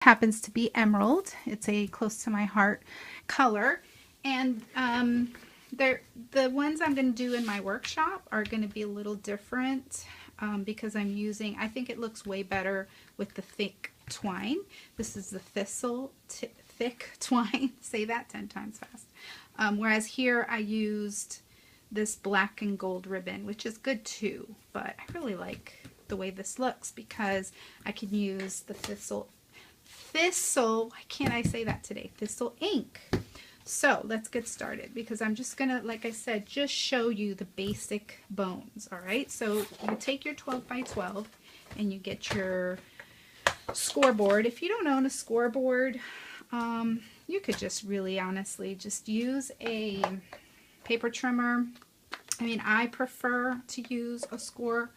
happens to be emerald. It's a close to my heart color, and the ones I'm going to do in my workshop are going to be a little different because I'm using, I think it looks way better with the thick twine. This is the Thistle thick twine. Say that 10 times fast. Whereas here I used this black and gold ribbon, which is good too, but I really like the way this looks because I can use the Thistle, why can't I say that today? Thistle ink. So let's get started because I'm just gonna, like I said, just show you the basic bones. All right, so you take your 12 by 12 and you get your scoreboard. If you don't own a scoreboard, you could just really honestly just use a paper trimmer. I mean, I prefer to use a scoreboard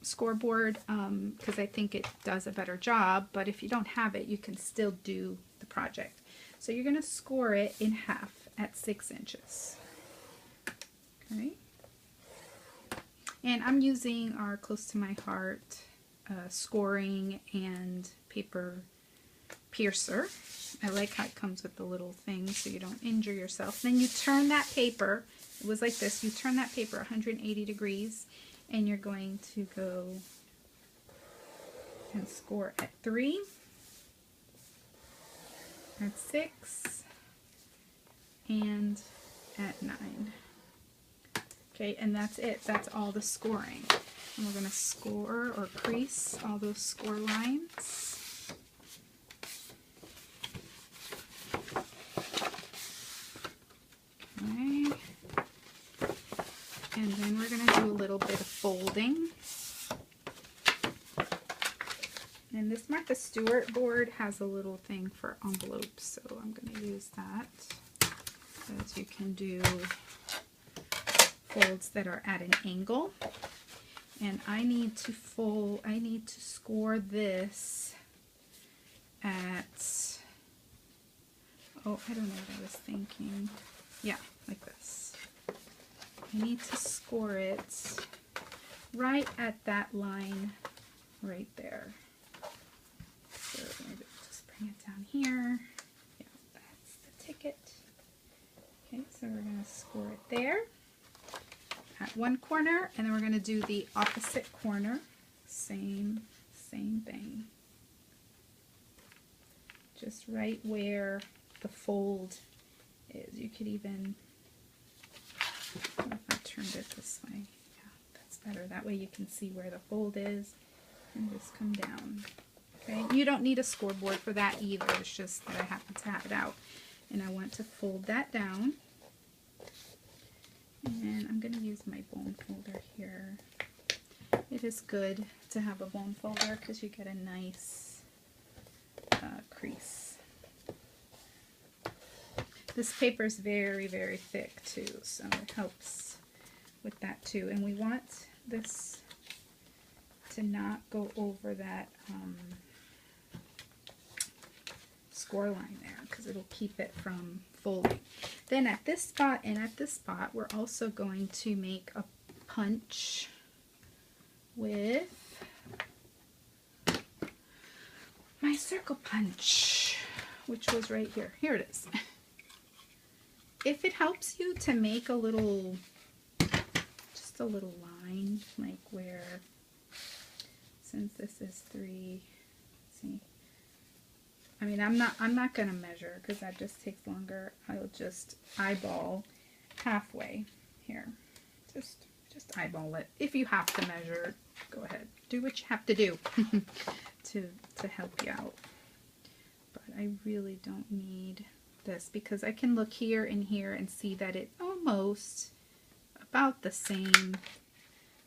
because I think it does a better job, but if you don't have it, you can still do the project. So you're going to score it in half at 6 inches. Okay. And I'm using our close to my heart scoring and paper piercer. I like how it comes with the little thing so you don't injure yourself. Then you turn that paper, it was like this, you turn that paper 180 degrees and you're going to go and score at 3, at 6, and at 9. Okay, and that's it. That's all the scoring. And we're going to score or crease all those score lines. Okay. And then we're going to do a little bit of folding. And this Martha Stewart board has a little thing for envelopes, so I'm going to use that because you can do folds that are at an angle. And I need to score this at, oh, I don't know what I was thinking. Yeah, like this. I need to score it right at that line right there. So maybe just bring it down here. Yeah, that's the ticket. Okay, so we're going to score it there at one corner, and then we're going to do the opposite corner. Same thing. Just right where the fold is. You could even, what if I turned it this way? Yeah, that's better. That way you can see where the fold is and just come down. Okay, you don't need a scoreboard for that either. It's just that I happen to have it out. And I want to fold that down. And I'm going to use my bone folder here. It is good to have a bone folder because you get a nice crease. This paper is very, very thick too, so it helps with that too. And we want this to not go over that score line there because it'll keep it from folding. Then at this spot and at this spot, we're also going to make a punch with my circle punch, which was right here. Here it is. If it helps you to make a little, just a little line, like where, since this is 3, see, I mean, I'm not going to measure because that just takes longer. I'll just eyeball halfway here. Just eyeball it. If you have to measure, go ahead. Do what you have to do to help you out. But I really don't need this because I can look here and here and see that it's almost about the same.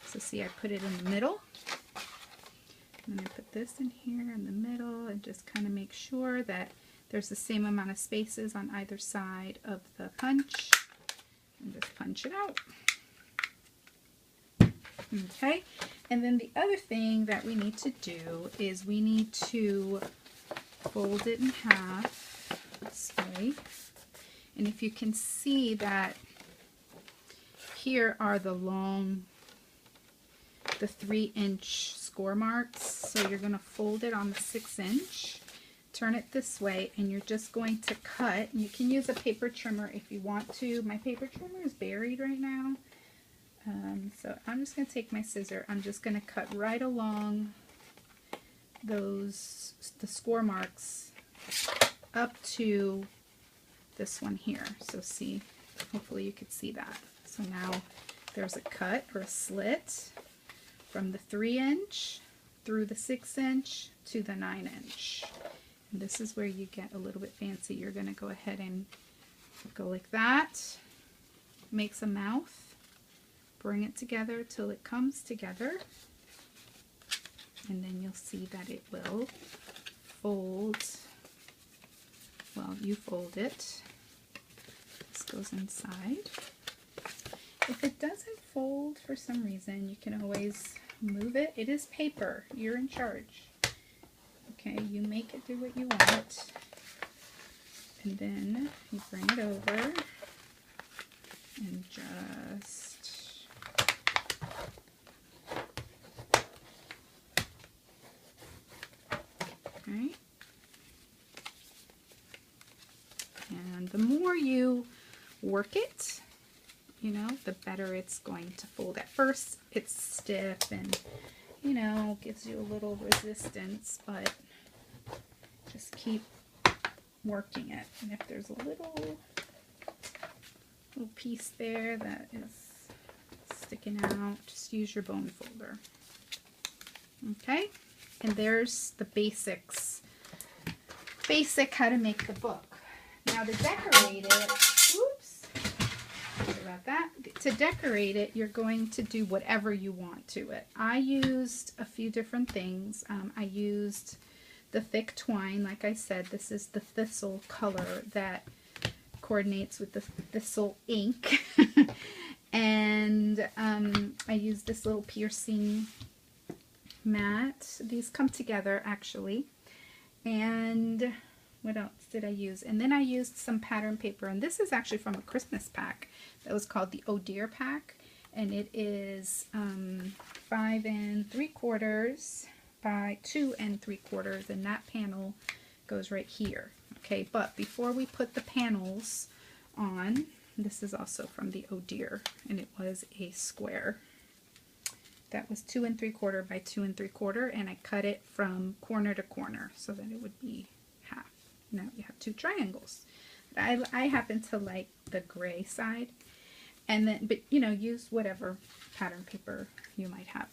So see, I put it in the middle. And I put this in here in the middle and just kind of make sure that there's the same amount of spaces on either side of the punch. And just punch it out. Okay, and then the other thing that we need to do is we need to fold it in half this way. And if you can see that here are the 3-inch score marks, so you're going to fold it on the 6-inch turn it this way, and you're just going to cut. You can use a paper trimmer if you want to. My paper trimmer is buried right now. So I'm just going to take my scissor. I'm just going to cut right along the score marks up to this one here. So see, hopefully you could see that. So now there's a cut or a slit from the 3" through the 6" to the 9". And this is where you get a little bit fancy. You're going to go ahead and go like that, makes a mouth, bring it together till it comes together, and then you'll see that it will fold. Well, you fold it. This goes inside. If it doesn't fold for some reason, you can always move it. It is paper. You're in charge. Okay, you make it do what you want. And then you bring it over and just okay. And the more you work it, you know, the better it's going to fold. At first it's stiff and, you know, gives you a little resistance, but just keep working it. And if there's a little piece there that is sticking out, just use your bone folder. Okay, and there's the basics. Basic how to make the book. Now to decorate it, oops, sorry about that. To decorate it, you're going to do whatever you want to it. I used a few different things. I used the thick twine, like I said. This is the Thistle color that coordinates with the Thistle ink. And I used this little piercing mat. These come together actually. And what else did I use? And then I used some pattern paper, and this is actually from a Christmas pack that was called the Oh Dear pack, and it is 5 3/4 by 2 3/4, and that panel goes right here. Okay, but before we put the panels on, this is also from the Oh Dear, and it was a square that was 2 3/4 by 2 3/4, and I cut it from corner to corner so that it would be half. Now you have 2 triangles. I happen to like the gray side, and then, but you know, use whatever pattern paper you might have.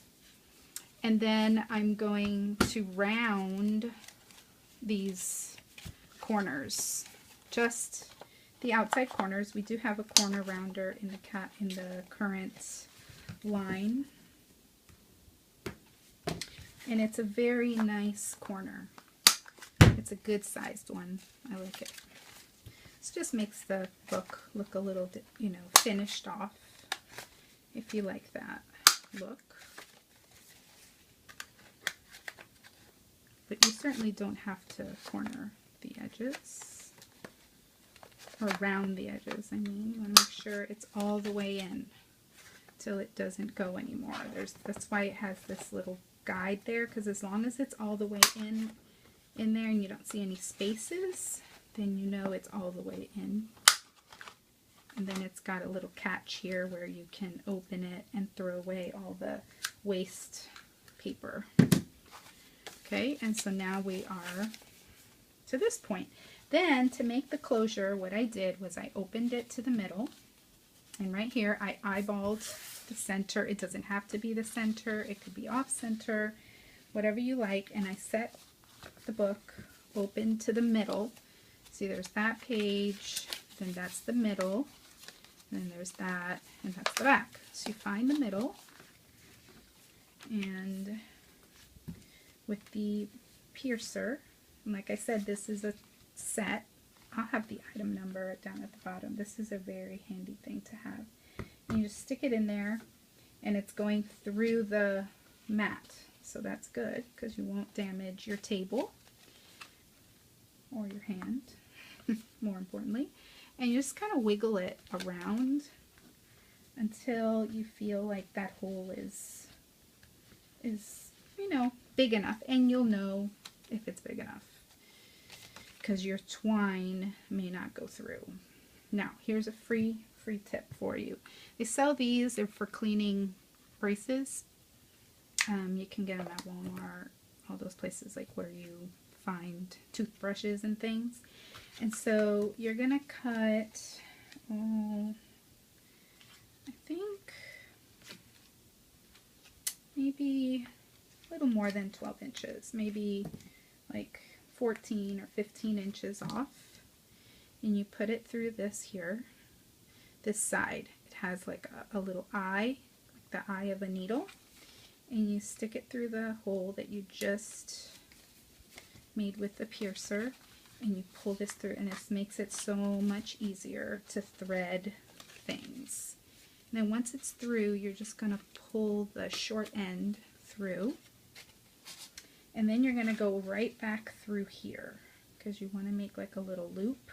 And then I'm going to round these corners, just the outside corners. We do have a corner rounder in the current line, and it's a very nice corner. It's a good sized one. I like it. This just makes the book look a little, you know, finished off, if you like that look. But you certainly don't have to corner the edges, or round the edges. I mean, you want to make sure it's all the way in till it doesn't go anymore. That's why it has this little guide there, because as long as it's all the way in there and you don't see any spaces, then you know it's all the way in. And then it's got a little catch here where you can open it and throw away all the waste paper. Okay, and so now we are to this point. Then to make the closure, what I did was I opened it to the middle, and right here I eyeballed the center. It doesn't have to be the center, it could be off center, whatever you like, and I set the book open to the middle. See, there's that page, then that's the middle, and then there's that, and that's the back. So you find the middle, and with the piercer, and like I said, this is a set. I'll have the item number down at the bottom. This is a very handy thing to have. And you just stick it in there, and it's going through the mat. So that's good, because you won't damage your table or your hand, more importantly. And you just kind of wiggle it around until you feel like that hole is you know, big enough, and you'll know if it's big enough. because your twine may not go through. Now, here's a free tip for you. They sell these. They're for cleaning braces. You can get them at Walmart, all those places like where you find toothbrushes and things. And so you're gonna cut, I think maybe a little more than 12 inches, maybe like 14 or 15 inches off. And you put it through this here, this side. It has like a little eye, like the eye of a needle. And you stick it through the hole that you just made with the piercer. And you pull this through, and this makes it so much easier to thread things. And then once it's through, you're just going to pull the short end through. And then you're going to go right back through here because you want to make like a little loop.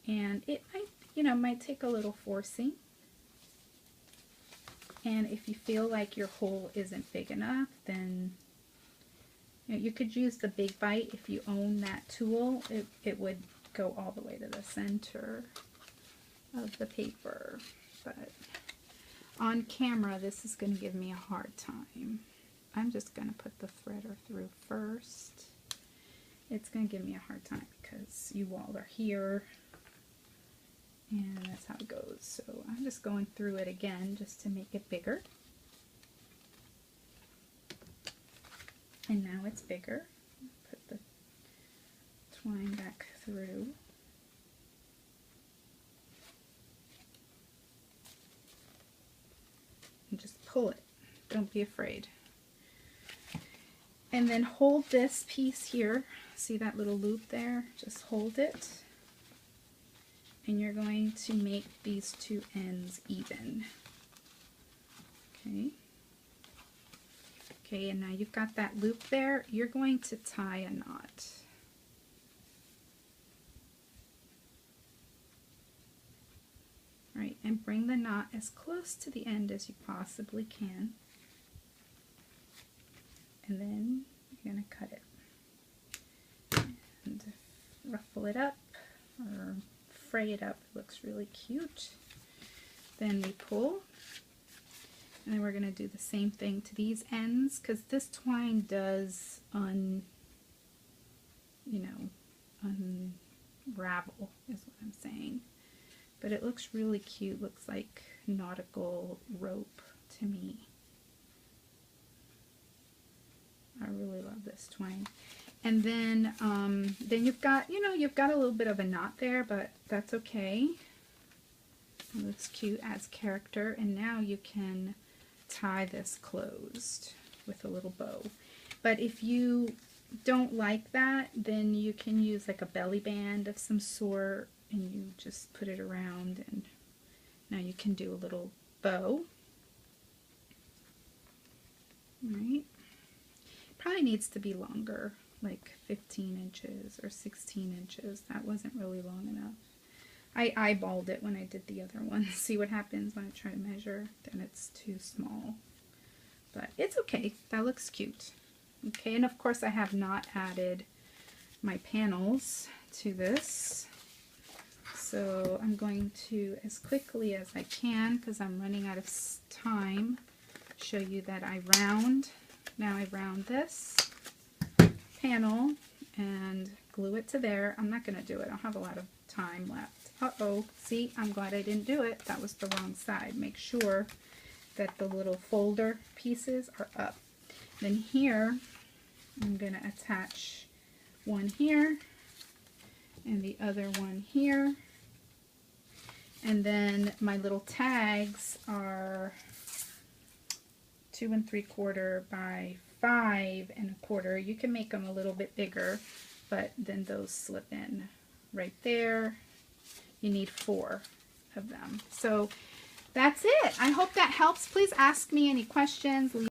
And it might, might take a little forcing. And if you feel like your hole isn't big enough, then you could use the big bite. If you own that tool, it would go all the way to the center of the paper. But on camera, this is going to give me a hard time. I'm just going to put the threader through first. It's going to give me a hard time because you all are here. And that's how it goes. So I'm just going through it again just to make it bigger. And now it's bigger. Put the twine back through. And just pull it. Don't be afraid. And then hold this piece here. See that little loop there? Just hold it. And you're going to make these two ends even. Okay. Okay, and now you've got that loop there. You're going to tie a knot. Right, and bring the knot as close to the end as you possibly can. And then you're going to cut it. And ruffle it up, or fray it up. It looks really cute. Then we pull, and then we're going to do the same thing to these ends, because this twine does unravel is what I'm saying. But it looks really cute. Looks like nautical rope to me. I really love this twine. And then you've got, you've got a little bit of a knot there, but that's okay. It looks cute, adds character. And now you can tie this closed with a little bow. But if you don't like that, then you can use like a belly band of some sort, and you just put it around, and now you can do a little bow. All right. Probably needs to be longer, like 15 inches or 16 inches. That wasn't really long enough. I eyeballed it when I did the other one. See what happens when I try to measure. Then it's too small. But it's okay. That looks cute. Okay, and of course I have not added my panels to this. So I'm going to, as quickly as I can, because I'm running out of time, show you that I round. Now I round this panel and glue it to there. I'm not going to do it. I don't have a lot of time left. Uh-oh. See, I'm glad I didn't do it. That was the wrong side. Make sure that the little folder pieces are up. Then here, I'm going to attach one here and the other one here. And then my little tags are 2 3/4 by 5 1/4. You can make them a little bit bigger, but then those slip in right there. You need 4 of them. So that's it. I hope that helps. Please ask me any questions.